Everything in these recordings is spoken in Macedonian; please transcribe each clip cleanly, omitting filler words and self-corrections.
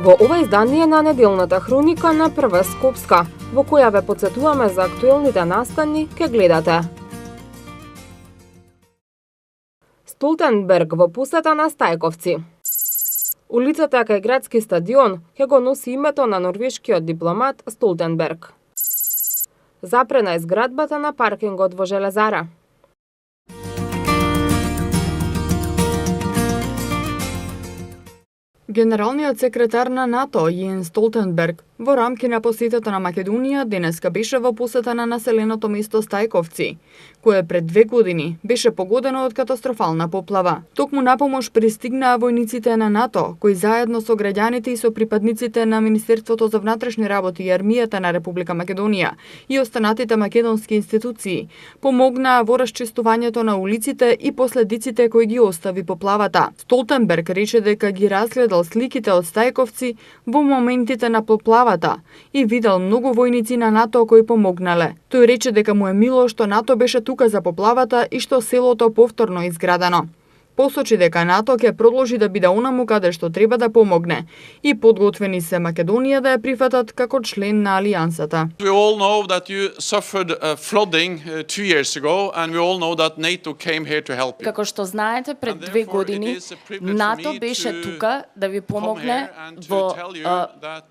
Во ова издание на неделната хроника на Прва Скопска, во која ве потсетуваме за актуелните настани, ке гледате. Столтенберг во посета на Стајковци. Улицата кај градски стадион ќе го носи името на норвешкиот дипломат Столтенберг. Запрена е зградбата на паркингот во Железара. Генералниот секретар на НАТО Јенс Столтенберг во рамки на посетата на Македонија денеска беше во посета на населеното место Стајковци, кое пред 2 години беше погодено од катастрофална поплава. Токму на помош пристигнаа војниците на НАТО, кои заедно со граѓаните и со припадниците на Министерството за внатрешни работи и армијата на Република Македонија и останатите македонски институции помогнаа во расчистувањето на улиците и последиците кои ги остави поплавата. Столтенберг рече дека ги разгледал сликите од Стајковци во моментите на поплавата и видел многу војници на НАТО кои помогнале. Тој рече дека му е мило што НАТО беше тука за поплавата и што селото повторно изградено. Посочи дека НАТО ќе продолжи да биде онаму каде што треба да помогне и подготвени се Македонија да ја прифатат како член на алијансата. We all know that you suffered flooding 2 years ago and we all know that NATO came here to help you. Како што знаете, пред 2 години НАТО беше тука да ви помогне во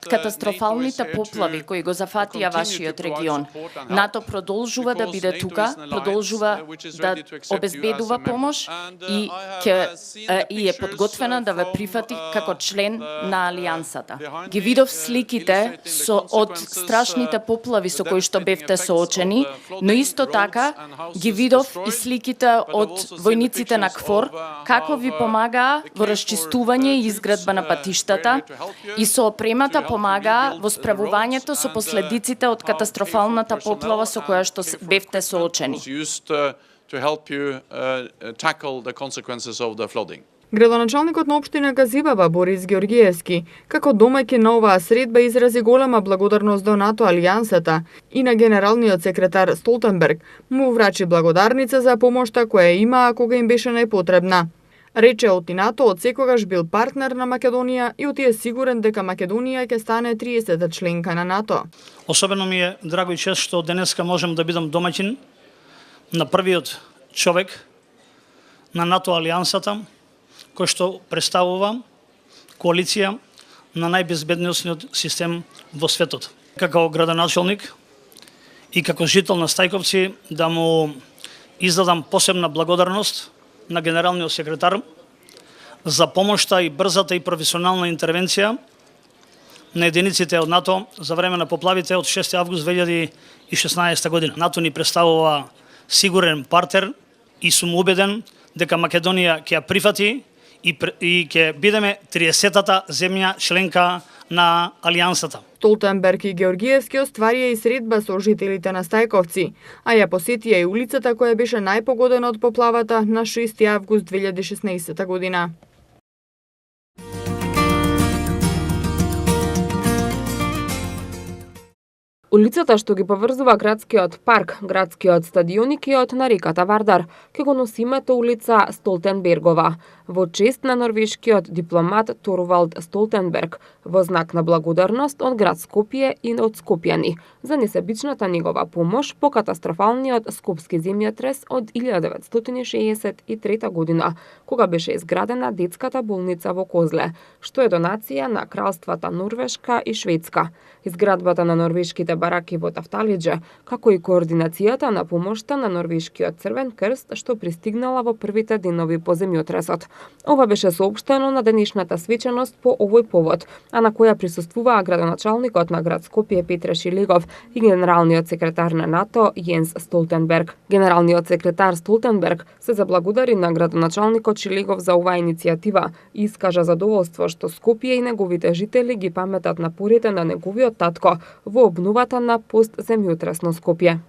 катастрофалните поплави кои го зафатија вашиот регион. НАТО продолжува да биде тука, продолжува да обезбедува помош и е подготвена да ве прифати како член на алијансата. Ги видов сликите од страшните поплави со кои што бевте соочени, но исто така ги видов и сликите од војниците на КФОР како ви помагаа во расчистување и изградба на патиштата и со опремата помагаа во справувањето со последиците од катастрофалната поплава со која што бевте соочени. To help you tackle the consequences of the flooding. Градоначалникот на општина Газибаба Борис Георгиевски, како домаќин на оваа средба, изрази голема благодарност до НАТО алијансата и на генералниот секретар Столтенберг му врачи благодарница за помошта која имаа кога им беше најпотребна. Рече од НАТО од секогаш бил партнер на Македонија и од е сигурен дека Македонија ќе стане 30-та членка на НАТО. Особено ми е драго и чест што денеска можам да бидам домаќин на првиот човек на НАТО алијансата, кој што представува коалиција на најбезбедносниот систем во светот. Како градоначалник и како жител на Стајковци да му издадам посебна благодарност на генералниот секретар за помошта и брзата и професионална интервенција на единиците од НАТО за време на поплавите од 6 август 2016 година. НАТО ни представува сигурен партнер и сум убеден дека Македонија ќе ја прифати и ќе бидеме 30-та земја членка на алијансата. Столтенберг и Георгиевски остварија и средба со жителите на Стајковци, а ја посетија и улицата која беше најпогодена од поплавата на 6 август 2016 година. Улицата што ги поврзува градскиот парк, градскиот стадион и киот на реката Вардар, ќе го носи името улица Столтенбергова, во чест на норвешкиот дипломат Торвалд Столтенберг, во знак на благодарност од град Скопје и од скопјани за несебичната негова помош по катастрофалниот скопски земјотрес од 1963 година, кога беше изградена детската болница во Козле, што е донација на кралствата Норвешка и Шведска. Изградбата на норвешките бараки во Тафталидже, како и координацијата на помошта на Норвешкиот Црвен крст што пристигнала во првите денови по земјотресот. Ова беше соопштено на денешната свеченост по овој повод, а на која присуствуваа градоначалникот на град Скопје Петре Шилегов и генералниот секретар на НАТО Јенс Столтенберг. Генералниот секретар Столтенберг се заблагодари на градоначалникот Шилегов за оваа иницијатива и искажа задоволство што Скопје и неговите жители ги паметат напорите на неговиот татко во обновата на постземјотресно Скопје.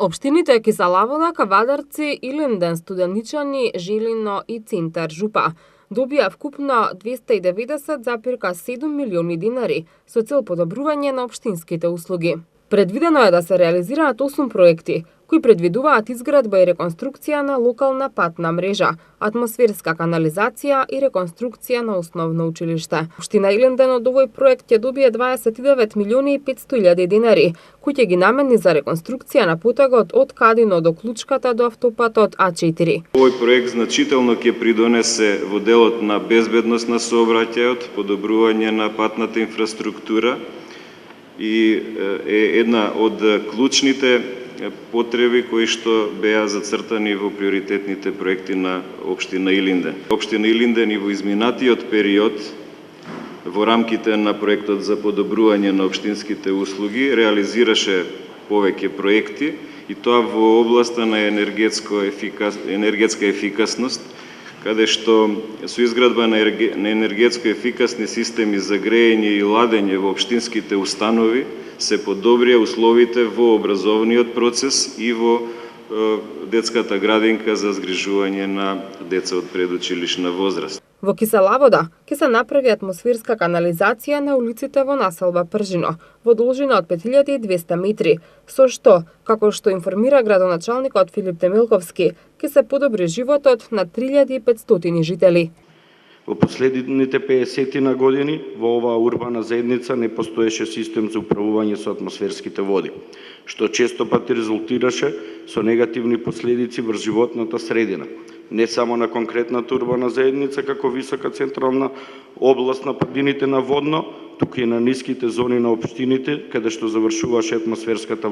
Општините Киселавода, Кавадарци, Илинден, Студеничани, Жилино и Центар Жупа добија вкупно 290,7 милиони динари со цел подобрување на општинските услуги. Предвидено е да се реализираат 8 проекти, кои предвидуваат изградба и реконструкција на локална патна мрежа, атмосферска канализација и реконструкција на основно училиште. Општина Илинден од овој проект ќе добие 29 милиони и 500 илјади денари, кои ќе ги намени за реконструкција на путевот од Кадино до Клучката до автопатот А4. Овој проект значително ќе придонесе во делот на безбедност на сообраќајот, подобрување на патната инфраструктура и е една од клучните потреби кои што беа зацртани во приоритетните проекти на општина Илинден. Општина Илинден и во изминатиот период во рамките на проектот за подобрување на општинските услуги реализираше повеќе проекти и тоа во областа на енергетска ефикасност, каде што со изградба на енергетско ефикасни системи за грејење и ладење во општинските установи се подобрија условите во образовниот процес и во детската градинка за згрижување на деца од предучилишна возраст. Во Кисела Вода ќе се направи атмосферска канализација на улиците во населба Пржино, во должина од 5200 метри, со што, како што информира градоначалникот Филип Темелковски, ќе се подобри животот на 3500 жители. Во последните 50 години во оваа урбана заедница не постоеше систем за управување со атмосферските води, што често пати резултираше со негативни последици врз животната средина, не само на конкретната урбана заедница како висока централна област на падините на водно, туку и на ниските зони на општините, каде што завршуваше атмосферската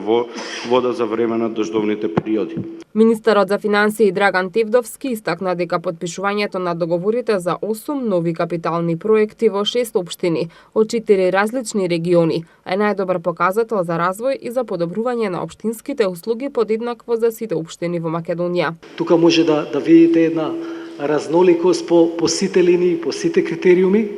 вода за време на дождовните периоди. Министерот за финансии Драган Тевдовски истакна дека подпишувањето на договорите за 8 нови капитални проекти во 6 општини од 4 различни региони е најдобар показател за развој и за подобрување на општинските услуги подеднакво за сите општини во Македонија. Тука може да видите една разноликост по сите линии, по сите критериуми,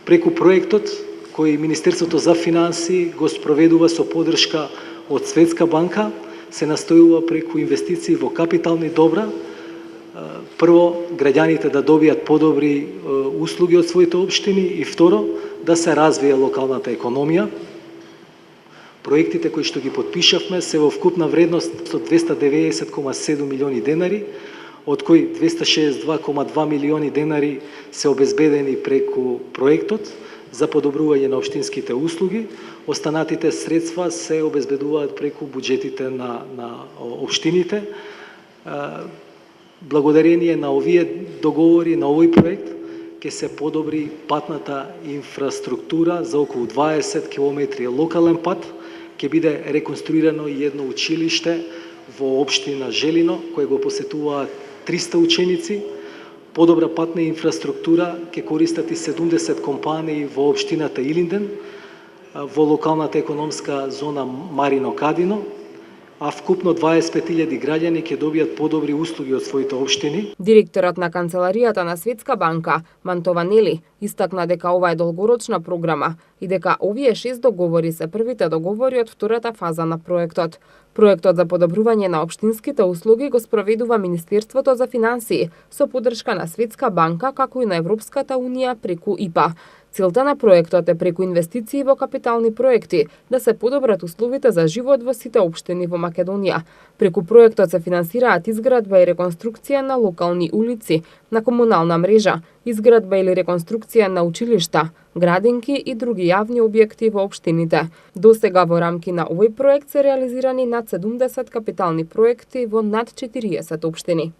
преку проектот кој Министерството за финансии го спроведува со поддршка од Светска банка, се настојува преку инвестиции во капитални добра, прво граѓаните да добијат подобри услуги од своите општини и второ да се развие локалната економија. Проектите кои што ги подпишавме се во вкупна вредност од 290,7 милиони денари, од кои 262,2 милиони денари се обезбедени преку проектот за подобрување на општинските услуги. Останатите средства се обезбедуваат преку буџетите на општините. Благодарение на овие договори, на овој проект, ќе се подобри патната инфраструктура за околу 20 км локален пат, ќе биде реконструирано и едно училиште во општина Желино, кое го посетуваат 300 ученици. Подобра патна инфраструктура ќе користат и 70 компании во општината Илинден, во локалната економска зона Марино Кадино, а вкупно 25.000 граѓани ќе добијат подобри услуги од своите општини. Директорот на Канцеларијата на Светска банка, Мантованели, истакна дека ова е долгорочна програма и дека овие 6 договори се првите договори од втората фаза на проектот. Проектот за подобрување на општинските услуги го спроведува Министерството за финансии со поддршка на Светска банка како и на Европската унија преку ИПА. Целта на проектот е преку инвестиции во капитални проекти да се подобрат условите за живот во сите општини во Македонија. Преку проектот се финансираат изградба и реконструкција на локални улици, на комунална мрежа, изградба или реконструкција на училишта, градинки и други јавни објекти во општините. До сега во рамки на овој проект се реализирани над 70 капитални проекти во над 40 општини.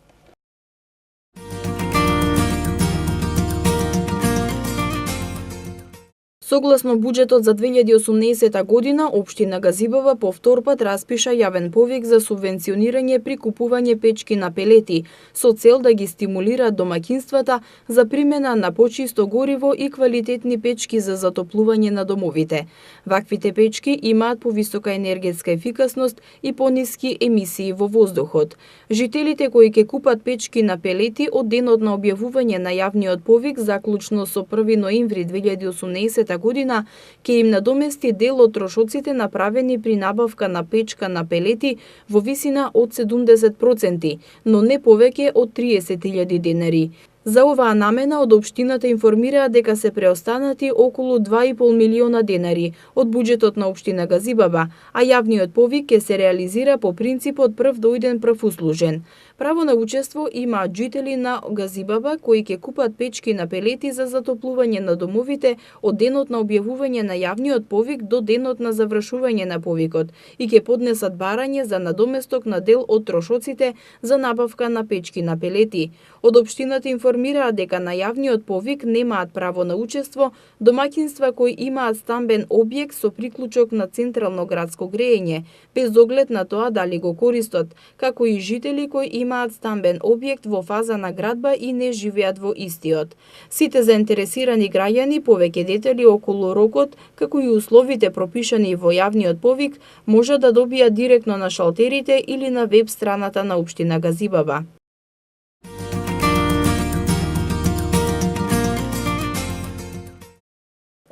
Согласно буџетот за 2018 година, општина Газибова по втор пат распиша јавен повик за субвенционирање при купување печки на пелети, со цел да ги стимулира домаќинствата за примена на почисто гориво и квалитетни печки за затоплување на домовите. Ваквите печки имаат повисока енергетска ефикасност и пониски емисии во воздухот. Жителите кои ќе купат печки на пелети од денот на објавување на јавниот повик, заклучно со 1 ноември 2018 година, ќе им надомести дел од трошоците направени при набавка на печка на пелети во висина од 70%, но не повеќе од 30.000 денари. За оваа намена од општината информираат дека се преостанати околу 2,5 милиона денари од буџетот на општина Газибаба, а јавниот повик ќе се реализира по принципот прв дојден прв услужен. Право на учество имаат жители на Газибаба кои ќе купат печки на пелети за затоплување на домовите од денот на објавување на јавниот повик до денот на завршување на повикот и ќе поднесат барање за надоместок на дел од трошоците за набавка на печки на пелети. Од општината информираат дека на јавниот повик немаат право на учество домаќинства кои имаат стамбен објект со приклучок на централно градско грејење, без оглед на тоа дали го користат, како и жители кои имаат стамбен објект во фаза на градба и не живеат во истиот. Сите заинтересирани граѓани повеќе детали околу рокот, како и условите пропишани во јавниот повик, може да добијат директно на шалтерите или на веб страната на општина Газибаба.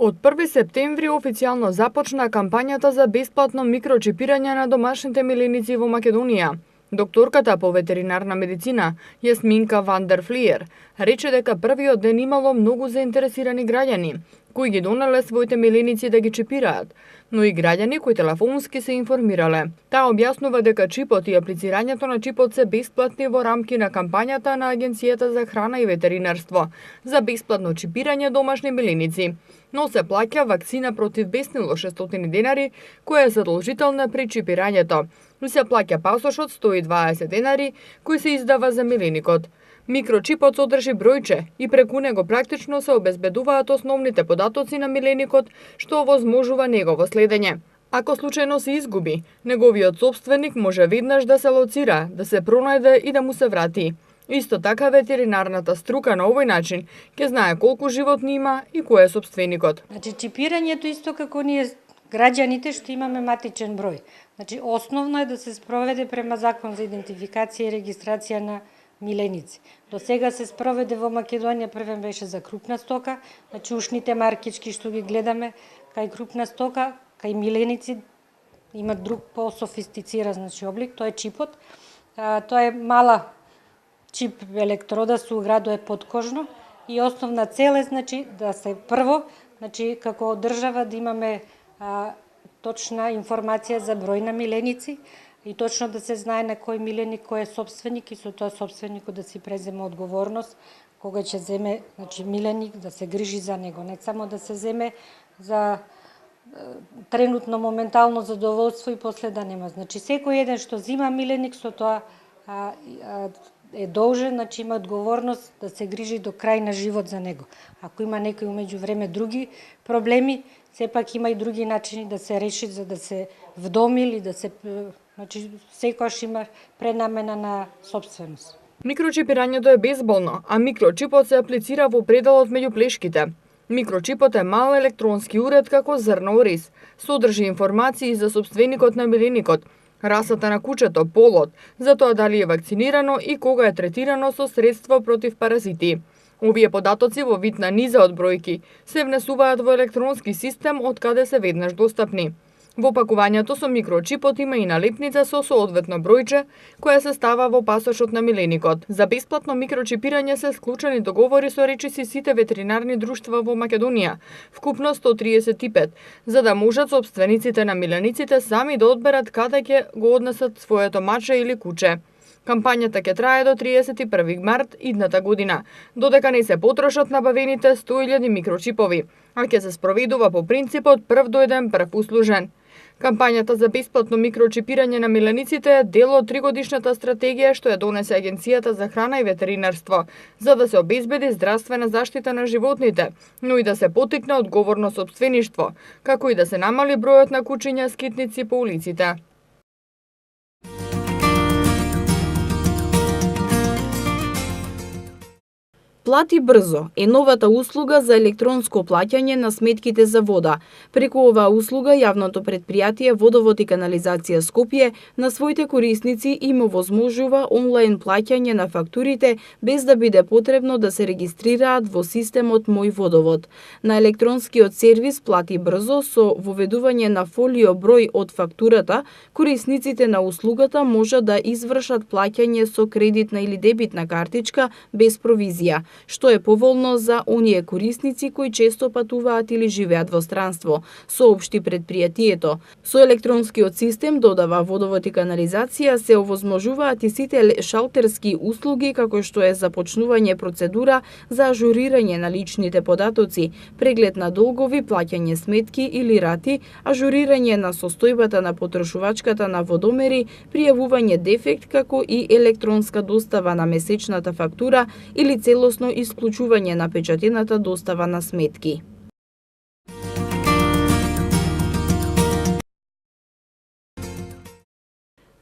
Од 1 септември официјално започна кампањата за бесплатно микрочипирање на домашните миленици во Македонија. Докторката по ветеринарна медицина, Јасминка Ван дер Флиер, рече дека првиот ден имало многу заинтересирани граѓани, кои ги донеле своите миленици да ги чипираат, но и граѓани кои телефонски се информирале. Таа објаснува дека чипот и аплицирањето на чипот се бесплатни во рамки на кампањата на Агенцијата за храна и ветеринарство за бесплатно чипирање домашни миленици, но се плаќа вакцина против беснило 600 денари, која е задолжителна при чипирањето, и се плаќа пасошот 120 денари, кој се издава за миленикот. Микрочипот содржи бројче и преку него практично се обезбедуваат основните податоци на миленикот, што овозможува негово следење. Ако случајно се изгуби, неговиот собственик може веднаш да се лоцира, да се пронајде и да му се врати. Исто така ветеринарната струка на овој начин ќе знае колку животни има и кој е собственикот. Значи чипирањето исто како ние граѓаните што имаме матичен број. Значи основно е да се спроведе према закон за идентификација и регистрација на миленици. До сега се спроведе во Македонија, првен беше за крупна стока, значи ушните маркички што ги гледаме, кај крупна стока, кај миленици имат друг по-софистициран значи облик, тоа е чипот. Тоа е мала чип електрода се уградува подкожно и основна цел е значи да се прво, значи како држава да имаме точна информација за број на миленици и точно да се знае на кој миленик кој е собственик и со тоа собственикот да си преземе одговорност кога ќе земе значи миленик да се грижи за него, не само да се земе за тренутно моментално задоволство и после да нема. Значи секој еден што зима миленик со тоа е должен, значи има одговорност да се грижи до крај на живот за него. Ако има некој умеѓу време други проблеми, сепак има и други начини да се реши за да се вдоми или да се значи секојаш има пренамена на собственост. Микрочипирањето е безболно, а микрочипот се аплицира во пределот меѓу плешките. Микрочипот е мал електронски уред како зрно рис. Содржи информации за собственикот на миленикот, расата на кучето, полот, за тоа дали е вакцинирано и кога е третирано со средство против паразити. Овие податоци во вид на низа од бројки се внесуваат во електронски систем од каде се веднаш достапни. Во пакувањето со микрочипот има и налепница со соодветно бројче, која се става во пасошот на миленикот. За бесплатно микрочипирање се склучени договори со речиси сите ветеринарни друштва во Македонија, вкупно 135, за да можат собствениците на милениците сами да одберат каде ќе го однесат своето маче или куче. Кампањата ќе трае до 31 март идната година, додека не се потрошат набавените 100.000 микрочипови, а ќе се спроведува по принципот прв дојден прв услужен. Кампањата за бесплатно микрочипирање на милениците е дел од 3-годишната стратегија што ја донесе Агенцијата за храна и ветеринарство, за да се обезбеди здравствена заштита на животните, но и да се поттикне одговорно сопствеништво, како и да се намали бројот на кучиња скитници по улиците. Плати брзо е новата услуга за електронско плаќање на сметките за вода. Преку оваа услуга јавното претпријатие Водовод и канализација Скопје на своите корисници им овозможува онлайн плаќање на фактурите без да биде потребно да се регистрираат во системот Мој Водовод. На електронскиот сервис Плати брзо со воведување на фолио број од фактурата, корисниците на услугата може да извршат плаќање со кредитна или дебитна картичка без провизија. што е поволно за оние корисници кои често патуваат или живеат во странство, соопшти предпријатието. Со електронскиот систем додава водовод и канализација се овозможуваат и сите шалтерски услуги како што е започнување процедура за ажурирање на личните податоци, преглед на долгови, плаќање сметки или рати, ажурирање на состојбата на потрошувачката на водомери, пријавување дефект како и електронска достава на месечната фактура или целосно исклучување на печатената достава на сметки.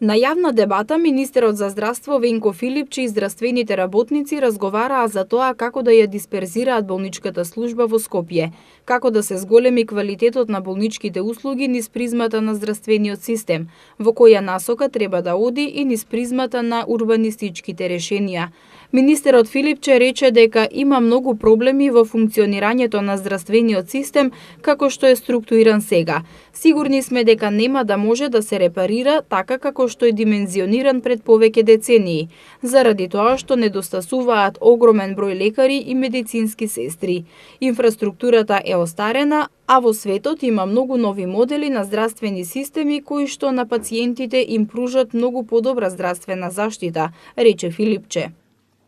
На јавна дебата, министерот за здравство Венко Филипче и здравствените работници разговараа за тоа како да ја дисперзираат болничката служба во Скопје, како да се зголеми квалитетот на болничките услуги низ призмата на здравствениот систем, во која насока треба да оди и низ призмата на урбанистичките решенија. Министерот Филипче рече дека има многу проблеми во функционирањето на здравствениот систем како што е структуриран сега. Сигурни сме дека нема да може да се репарира така како што е димензиониран пред повеќе децении, заради тоа што недостасуваат огромен број лекари и медицински сестри. Инфраструктурата е остарена, а во светот има многу нови модели на здравствени системи кои што на пациентите им пружат многу подобра здравствена заштита, рече Филипче.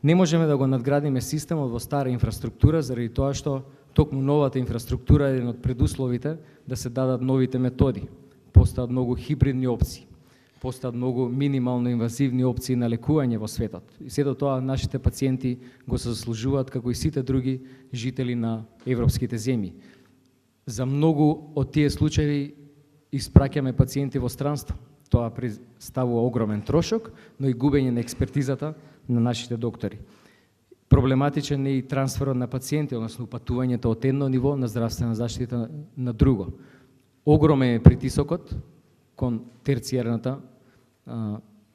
Не можеме да го надградиме системот во стара инфраструктура заради тоа што токму новата инфраструктура е еден од предусловите да се дадат новите методи. Постојат многу хибридни опции, постојат многу минимално инвазивни опции на лекување во светот. И сето тоа нашите пациенти го заслужуваат како и сите други жители на европските земји. За многу од тие случаи испраќаме пациенти во странство. Тоа представува огромен трошок, но и губење на експертизата на нашите доктори. Проблематичен е и трансферот на пациенти, односно патувањето од едно ниво на здравствена заштита на друго. Огромен е притисокот кон терцијарната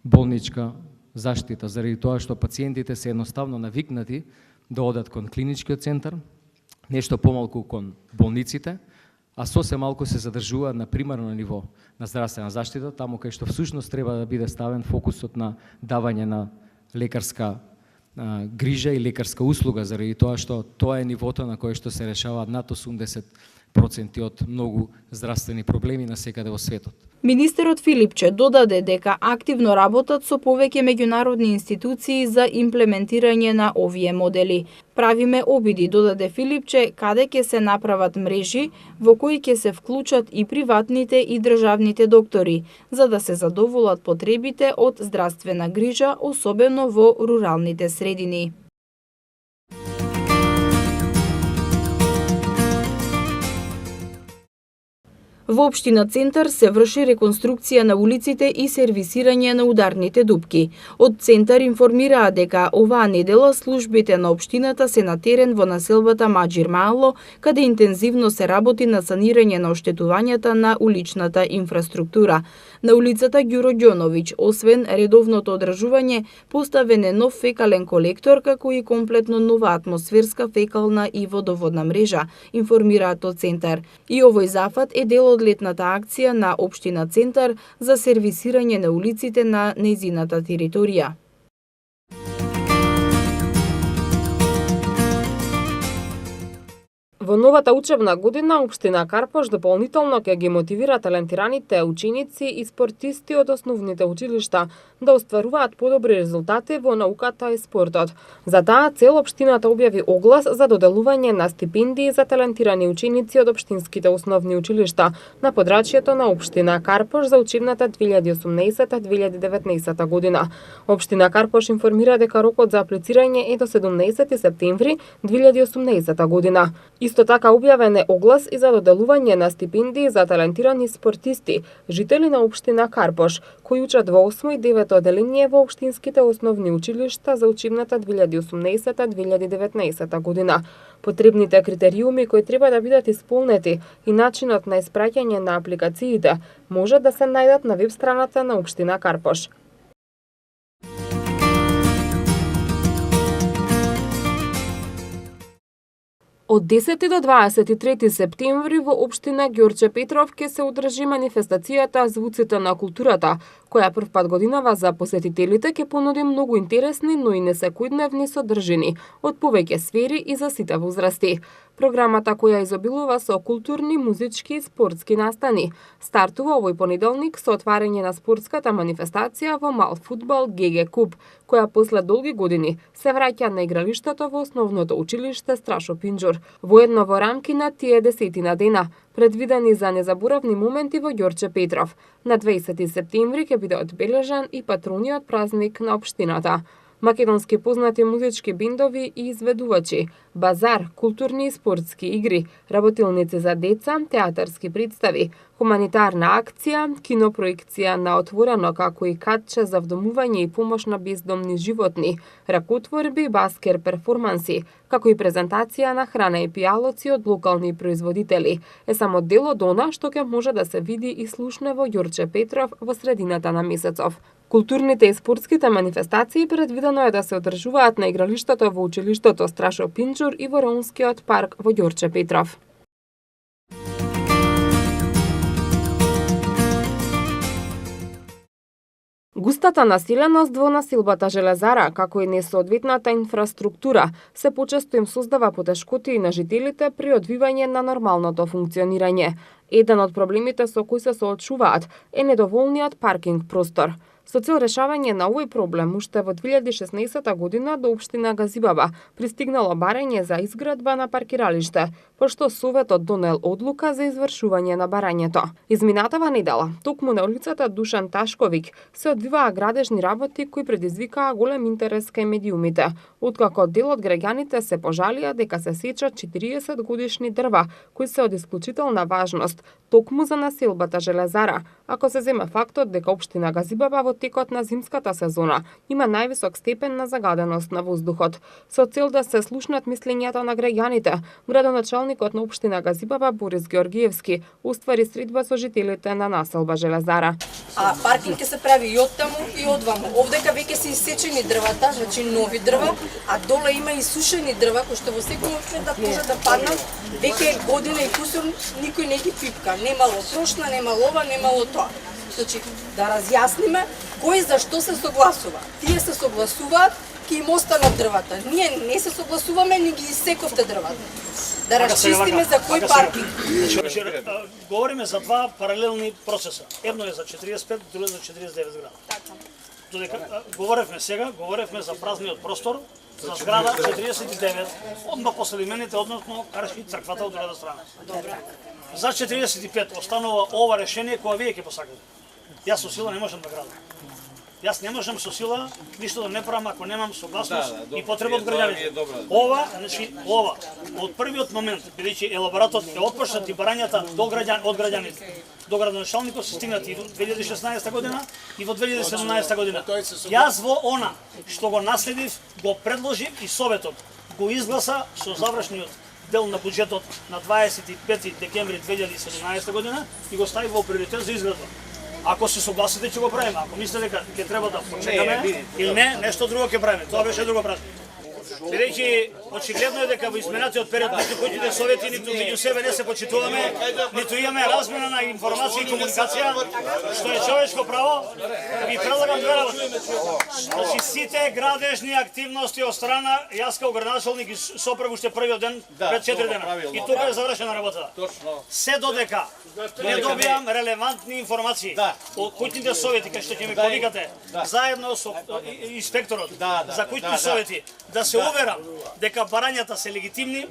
болничка заштита, заради тоа што пациентите се едноставно навикнати да одат кон клиничкиот центар, нешто помалку кон болниците, а сосем малку се задржуваат на примарно ниво на здравствена заштита, таму кај што всушност треба да биде ставен фокусот на давање на лекарска грижа и лекарска услуга, заради тоа што тоа е нивото на кое што се решаваат над 80% од многу здравствени проблеми на секаде во светот. Министерот Филипче додаде дека активно работат со повеќе меѓународни институции за имплементирање на овие модели. Правиме обиди, додаде Филипче, каде ќе се направат мрежи во кои ќе се вклучат и приватните и државните доктори, за да се задоволат потребите од здравствена грижа, особено во руралните средини. Во општина Центар се врши реконструкција на улиците и сервисирање на ударните дупки. Од Центар информираа дека оваа недела службите на општината се на терен во населбата Маџир Маало, каде интензивно се работи на санирање на оштетувањата на уличната инфраструктура. На улицата Ѓуро Ѓоновиќ, освен редовното одржување, поставен е нов фекален колектор, како и комплетно нова атмосферска фекална и водоводна мрежа, информираат од Центар. И овој зафат е дел од летната акција на општина Центар за сервисирање на улиците на нејзината територија. Во новата учебна година, општина Карпош дополнително ќе ги мотивира талентираните ученици и спортисти од основните училишта да остваруваат подобри резултати во науката и спортот. За таа цел општината објави оглас за доделување на стипендии за талентирани ученици од општинските основни училишта на подрачјето на општина Карпош за учебната 2018-2019 година. Општина Карпош информира дека рокот за аплицирање е до 17 септември 2018 година. Исто така објавен е оглас и за доделување на стипендии за талентирани спортисти, жители на општина Карпош, кои учат во 8 и 9 оделение во општинските основни училишта за учебната 2018-2019 година. Потребните критериуми кои треба да бидат исполнети и начинот на испраќање на апликациите може да се најдат на веб страната на општина Карпош. Од 10 до 23 септември во општина Ѓорче Петров ќе се одржи манифестацијата Звуците на културата, која првпат годинава за посетителите ќе понуди многу интересни, но и несекојдневни содржини од повеќе сфери и за сите возрасти. Програмата, која изобилува со културни, музички и спортски настани, стартува овој понеделник со отварање на спортската манифестација во мал фудбал ГГ Куп, која после долги години се враќа на игралиштето во основното училиште Страшо Пинџур, воедно во рамки на тие 10 дена, предвидени за незаборавни моменти во Ѓорче Петров. На 20 септември ќе биде одбележан и патрониот празник на општината. Македонски познати музички бендови и изведувачи, базар, културни и спортски игри, работилници за деца, театарски представи, хуманитарна акција, кинопроекција на отворено, како и катче за вдомување и помош на бездомни животни, ракотворби, баскер перформанси, како и презентација на храна и пијалоци од локални производители, е само дел од она што ќе може да се види и слушне во Ѓорче Петров во средината на месецов. Културните и спортските манифестации предвидено е да се одржуваат на игралиштето во училиштето Страшо Пинџур и во Ромскиот парк во Ѓорче Петров. Густата населеност во населбата Железара, како и несоодветната инфраструктура, се почесто им создава потешкоти на жителите при одвивање на нормалното функционирање. Еден од проблемите со кои се соочуваат е недоволниот паркинг простор. Со цел решавање на овој проблем, уште во 2016 година до општина Газибаба пристигнало барање за изградба на паркиралиште, пошто Советот донел одлука за извршување на барањето. Изминатава недела, токму на улицата Душан Ташковик, се одвиваа градежни работи кои предизвикаа голем интерес кај медиумите, откако дел од граѓаните се пожалија дека се сечат 40 годишни дрва, кои се од исклучителна важност, токму за населбата Железара, ако се земе фактот дека општина Газибаба во текот на зимската сезона има највисок степен на загаденост на воздухот. Со цел да се слушнат мислењата на граѓаните, градоначалникот на општина Газибаба Борис Георгиевски уствари средба со жителите на населба Железара. А паркинг ќе се прави и од таму и од ваму. Овдека веќе се исечени дрвата, значи нови дрва, а доле има и сушени дрва кои што во секој момент може да паднат. Веќе година и кусур никој не ги пипка. Немало прошна, немало ова, немало тоа. Значи, да разјасниме кој за што се согласува. Тие се согласуваат, ќе им останат дрвата. Ние не се согласуваме, ни ги исековте дрвата. Да расчистиме за кој паркинг. Говориме за два паралелни процеса. Едно е за 45, друго за 49 града. Додека говоревме сега, говоревме за празниот простор, за зграда 49, одма после имените, односно Карашки црквата од другата страна. За 45 останува ова решение кое вие ќе посакате. Јас со сила не можам да градам. Јас не можам со сила ништо да не правам ако немам согласност и потреба од граѓаните. Ова, значи, ова, од првиот момент, бидејќи елаборатот е отпочнат и барањата од граѓаните, до градоначалникот се стигнати и во 2016 година и во 2017 година. Јас во она што го наследив, го предложив и Советот го изгласа со завршниот дел на буџетот на 25 декември 2017 година и го стави во приоритет за изградба. Ако се согласите, ќе го правиме. Ако мислите дека ќе треба да почекаме или не, нешто друго ќе правиме. Тоа беше друго прашање. Бидејќи очигледно е дека во изминатиот период меѓу којните совети ниту меѓу себе не се почитуваме, ниту имаме размена на информација и комуникација, што е човечко право, ви предлагам две работи. Значи сите градежни активности од страна, јас као градоначалник и сопруг уште првиот ден пред 4 дена. И тука е завршена работата. Се додека не добијам релевантни информации од куќните совети кај што ќе ме повикате, заедно со инспекторот за куќни совети, да се уверам дека барањата се легитимни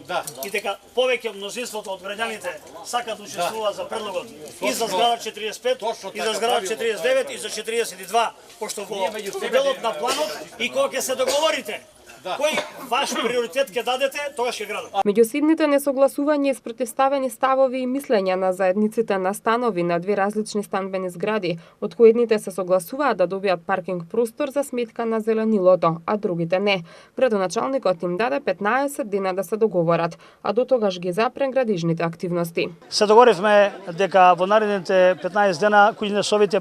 и дека повеќе мнозинството од граѓаните сакаат да учествуваат за предлогот и за зграда 45, и за зграда 49, и за 42, пошто во делот на планот и кога ќе се договорите кој ваш приоритет ќе дадете, тогаш ќе градам. Меѓусебните несогласувања и спротивставени ставови и мислења на заедниците на станови на две различни станбени згради, од кои едните се согласуваат да добијат паркинг простор за сметка на зеленилото, а другите не. Градоначалникот им даде 15 дена да се договорат, а до тогаш ги запре градижните активности. Се договоривме дека во наредните 15 дена куќните совети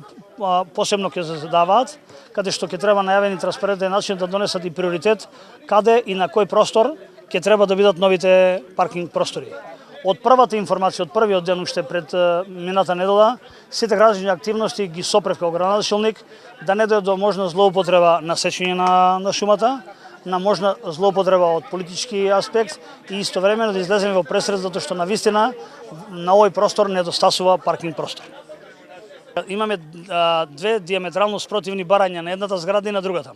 посебно ќе заседаваат, каде што ќе треба на јавен и транспарентен начин да донесат и приоритет каде и на кој простор ќе треба да бидат новите паркинг простори. Од првата информација, од првиот ден уште пред мината недела, сите градежни активности ги сопрев како градоначалник да не дојде до можна злоупотреба на сечење на шумата, на можна злоупотреба од политички аспект и истовремено да излеземе во пресред затоа што навистина на овој простор недостасува паркинг простор. Имаме две диаметрално спротивни барања на едната зграда и на другата.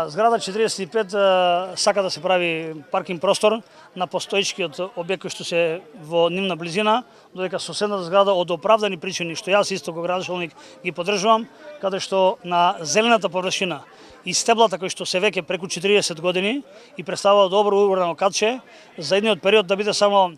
Зграда 45 сака да се прави паркинг простор на постоечкиот објект кој што се во нивна близина, додека соседната зграда од оправдани причини, што јас исто како градоначалник ги поддржувам, каде што на зелената површина и стеблата кои што се веќе преку 40 години и представува добро урбано катче, за едниот период да биде само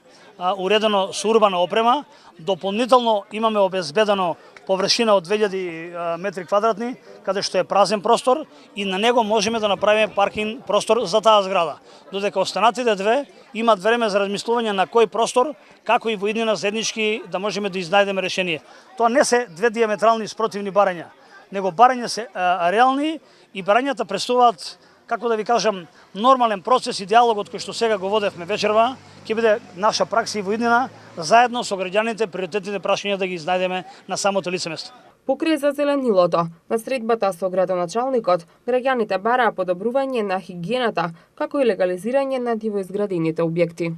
уредено со урбана опрема, дополнително имаме обезбедено површина од 2000 метри квадратни, каде што е празен простор и на него можеме да направиме паркинг простор за таа зграда. Додека останатите две имат време за размислување на кој простор, како и во иднина заеднички да можеме да изнајдеме решение. Тоа не се две диаметрални спротивни барања, него барања се реални и барањата представуваат, како да ви кажам, нормален процес и диалогот кој што сега го водевме вечерва, ќе биде наша пракса и во иднина, заедно со граѓаните приоритетните прашања да ги изнајдеме на самото лице место. Покрај зазеленилото, на средбата со градоначалникот, граѓаните бараа подобрување на хигиената, како и легализирање на дивоизградените објекти.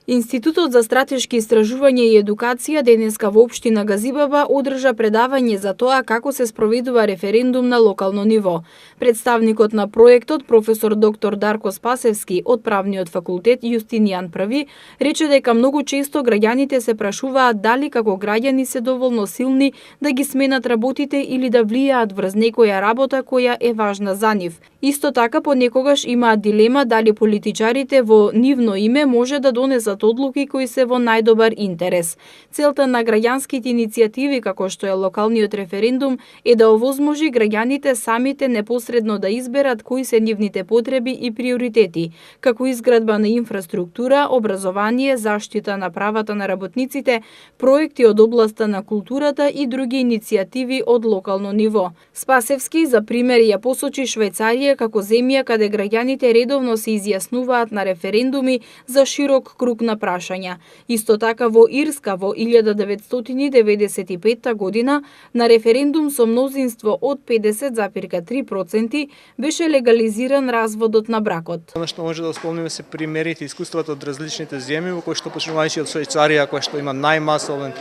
Институтот за стратешки истражувања и едукација денеска во општина Газибаба одржа предавање за тоа како се спроведува референдум на локално ниво. Представникот на проектот, професор доктор Дарко Спасевски од Правниот факултет Јустинијан Први, рече дека многу често граѓаните се прашуваат дали како граѓани се доволно силни да ги сменат работите или да влијаат врз некоја работа која е важна за нив. Исто така понекогаш имаат дилема дали политичарите во нивно име може да донесат одлуки кои се во најдобар интерес. Целта на граѓанските иницијативи, како што е локалниот референдум, е да овозможи граѓаните самите непосредно да изберат кои се нивните потреби и приоритети, како изградба на инфраструктура, образование, заштита на правата на работниците, проекти од областа на културата и други иницијативи од локално ниво. Спасевски за пример ја посочи Швајцарија како земја каде граѓаните редовно се изјаснуваат на референдуми за широк круг на прашања. Исто така во Ирска во 1995 година на референдум со мнозинство од 50,3% беше легализиран разводот на бракот. Она што може да спомниме се примерите и искуствата од различните земји во кои што почнувајќи од Швајцарија која што има најмасовен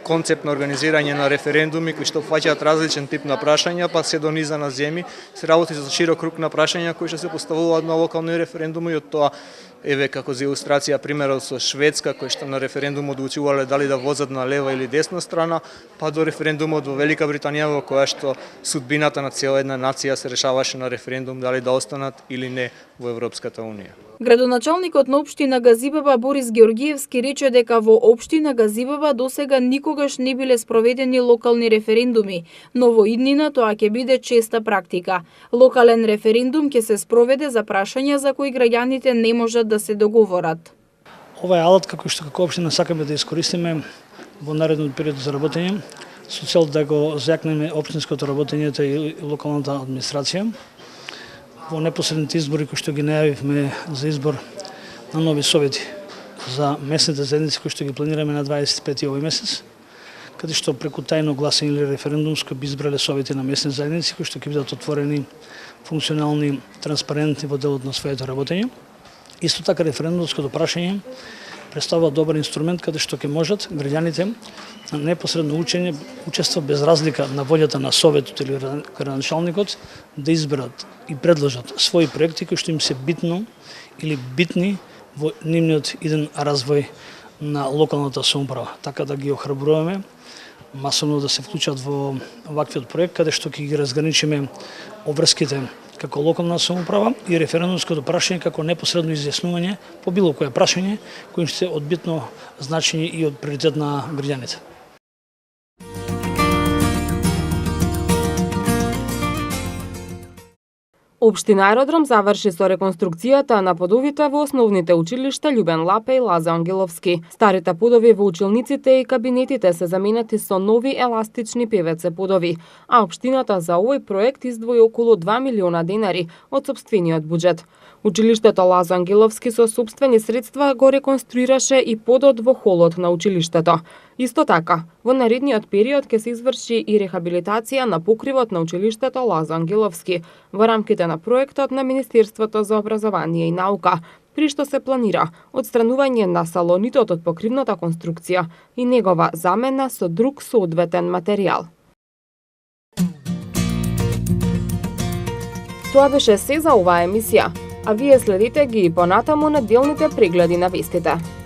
концепт на организирање на референдуми кои што фаќаат различен тип на прашања, па се до низа на земји, се работи за широк круг на прашања кои што се поставуваат на локални референдуми и од тоа еве како за илустрација примерот со Шведска кој што на референдум одлучувале дали да возат на лева или десна страна, па до референдумот во Велика Британија во која што судбината на цела една нација се решаваше на референдум дали да останат или не во Европската унија. Градоначалникот на општина Газибаба Борис Георгиевски рече дека во општина Газибаба досега никогаш не биле спроведени локални референдуми, но во иднина тоа ќе биде честа практика. Локален референдум ќе се спроведе за прашања за кои граѓаните не можат да се договорат. Ова е алат како што како општина сакаме да искористиме во наредниот период за работење, со цел да го зјакнеме општинското работење и локалната администрација. Во непосредните избори кои што ги најавивме за избор на нови совети за местните заедници кои што ги планираме на 25 овој месец, каде што преку тајно гласање или референдумско би избрале совети на местни заедници кои што ќе бидат отворени, функционални, транспарентни во делот на своето работење. Исто така референдумското прашање представува добар инструмент каде што ќе можат граѓаните на непосредно учество без разлика на волјата на советот или градоначалникот да изберат и предложат своји проекти кои што им се битно или битни во нивниот иден развој на локалната самоуправа. Така да ги охрабруваме масовно да се вклучат во оваквиот проект каде што ќе ги разграничиме обврските како локална самоуправа и референдумското прашање како непосредно изјаснување по било кое прашање кои се од битно значење и од приоритет на граѓаните. Општина Аеродром заврши со реконструкцијата на подовите во основните училишта Љубен Лапе и Лазе Ангеловски. Старите подови во училниците и кабинетите се заменети со нови еластични ПВЦ подови, а општината за овој проект издвои околу 2 милиона денари од сопствениот буџет. Училиштето Лазе Ангеловски со сопствени средства го реконструираше и подот во холот на училиштето. Исто така, во наредниот период ќе се изврши и рехабилитација на покривот на училиштето Лазе Ангеловски во рамките на проектот на Министерството за образование и наука, при што се планира отстранување на салонитот од покривната конструкција и негова замена со друг соодветен материјал. Тоа беше се за оваа емисија, а вие следите ги и понатаму неделните прегледи на вестите.